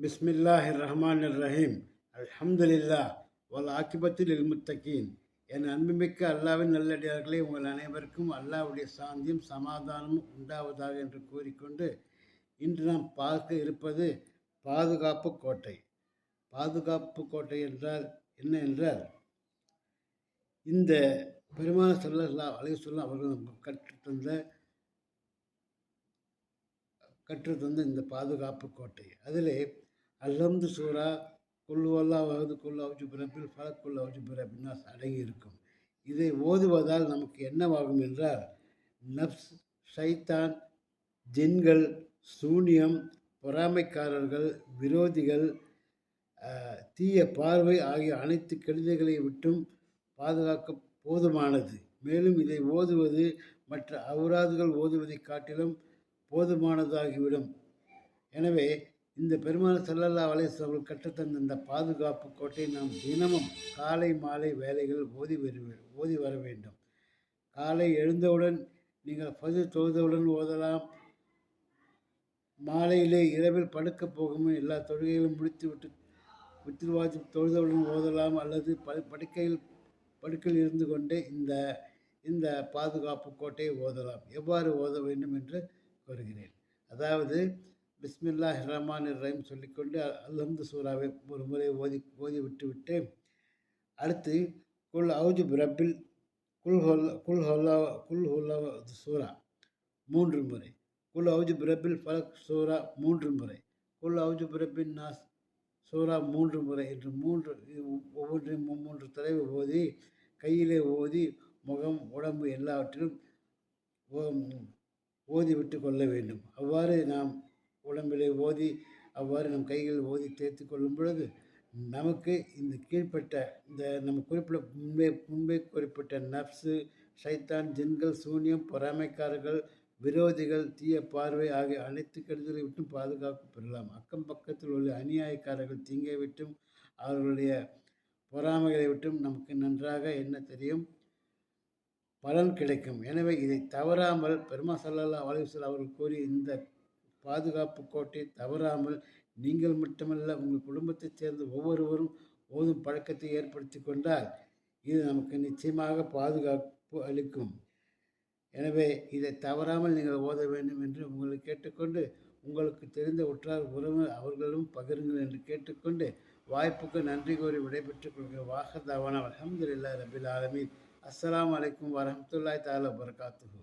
பிஸ்மில்லாஹிர் ரஹ்மானிர் ரஹீம். அல்ஹம்துலில்லா வல் ஆக்கிபத்துல் முத்தகீன். என் அன்புமிக்க அல்லாவின் நல்லடியார்களே, உங்கள் அனைவருக்கும் அல்லாஹ்வுடைய சாந்தியும் சமாதானமும் உண்டாவதாக என்று கூறிக்கொண்டு இன்று நாம் பார்க்க இருப்பது பாதுகாப்பு கோட்டை. பாதுகாப்பு கோட்டை என்றால் என்ன என்றால், இந்த பெருமானார் ஸல்லல்லாஹு அலைஹி வஸல்லம் அவர்கள் நமக்கு கற்றுத்தந்த இந்த பாதுகாப்பு கோட்டை, அதிலே அல்ஹம்து சூரா, குல் ஹுவல்லாஹு அஹது, குல் அவுஜு பிரபில் ஃபலக், குல் அவுஜு பிரபின் நாஸ் அடங்கி இருக்கும். இதை ஓதுவதால் நமக்கு என்னவாகும் என்றால், நப்ஸ், ஷைத்தான், ஜின்கள், சூனியம், பொறாமைக்காரர்கள், விரோதிகள், தீய பார்வை ஆகிய அனைத்து கெடுதிகளை விட்டும் பாதுகாக்க போதுமானது. மேலும் இதை ஓதுவது மற்ற அவுராதுகள் ஓதுவதை காட்டிலும் போதுமானதாகிவிடும். எனவே இந்த பெருமானார் ஸல்லல்லாஹு அலைஹி வஸல்லம் அவர்கள் கற்றுத்தந்த இந்த பாதுகாப்பு கோட்டை நாம் தினமும் காலை மாலை வேளைகள் ஓதி வர வேண்டும். காலை எழுந்தவுடன் நீங்கள் ஃபஜ்ர் தொழுதவுடன் ஓதலாம். மாலையிலே இரவில் படுக்க போகும் எல்லா தொழுகைகளும் முடித்துவிட்டு வித்ர் வாஜிப் தொழுதவுடன் ஓதலாம். அல்லது படுக்கையில் இருந்து கொண்டே இந்த பாதுகாப்பு கோட்டையை ஓதலாம். எவ்வாறு ஓத வேண்டும் என்று கூறுகிறேன். அதாவது பிஸ்மில்லாஹிர் ரஹ்மானிர் ரஹீம் சொல்லிக்கொண்டு அல்ஹம்து சூராவை ஒரு முறை ஓதி விட்டுவிட்டு, அடுத்து குல் அவுஜு பிரபில் குல் ஹுவல்லாஹு சூரா 3 முறை, குல் அவுஜு பிரபில் ஃபலக் சூரா 3 முறை, குல் அவுஜு பிரபின் நாஸ் சூரா 3 முறை என்று ஒவ்வொன்றையும் 3 தடவை ஓதி கையிலே ஓதி முகம் உடம்பு எல்லாவற்றிலும் ஓதி விட்டு கொள்ள வேண்டும். அவ்வாறு நாம் உடம்பிலே ஓதி, அவ்வாறு நம் கைகளில் ஓதி தேய்த்து கொள்ளும் பொழுது நமக்கு இந்த கீழ்ப்பட்ட நம்ம முன்பே குறிப்பிட்ட நப்சு, ஷைத்தான், ஜின்கள், சூனியம், பொறாமைக்காரர்கள், விரோதிகள், தீய பார்வை ஆகிய அனைத்து கெடுதலை விட்டும் பாதுகாப்பு பெறலாம். அக்கம் பக்கத்தில் உள்ள அநியாயக்காரர்கள் தீங்கை விட்டும் அவர்களுடைய பொறாமைகளை விட்டும் நமக்கு நன்றாக என்ன தெரியும், பலன் கிடைக்கும். எனவே இதை தவறாமல் பெருமானார் ஸல்லல்லாஹு அலைஹி வஸல்லம் அவர்கள் கூறிய இந்த பாதுகாப்பு கோட்டை தவறாமல் நீங்கள் மட்டுமல்ல, உங்கள் குடும்பத்தைச் சேர்ந்த ஒவ்வொருவரும் ஓதும் பழக்கத்தை ஏற்படுத்தி கொண்டால் இது நமக்கு நிச்சயமாக பாதுகாப்பு அளிக்கும். எனவே இதை தவறாமல் நீங்கள் ஓத வேண்டும் என்று உங்களை கேட்டுக்கொண்டு, உங்களுக்கு தெரிந்த உற்றார் உறவினர் அவர்களும் பகிருங்கள் என்று கேட்டுக்கொண்டு, வாய்ப்புக்கு நன்றி கூறி விடைபெற்றுக் கொள்கிற வாஹர் தாவானா அல்ஹம்துலில்லாஹி ரபில் ஆலமீன். அஸ்ஸலாமு அலைக்கும் வரஹ்மத்துல்லாஹி தஆலா வபரகாத்துஹு.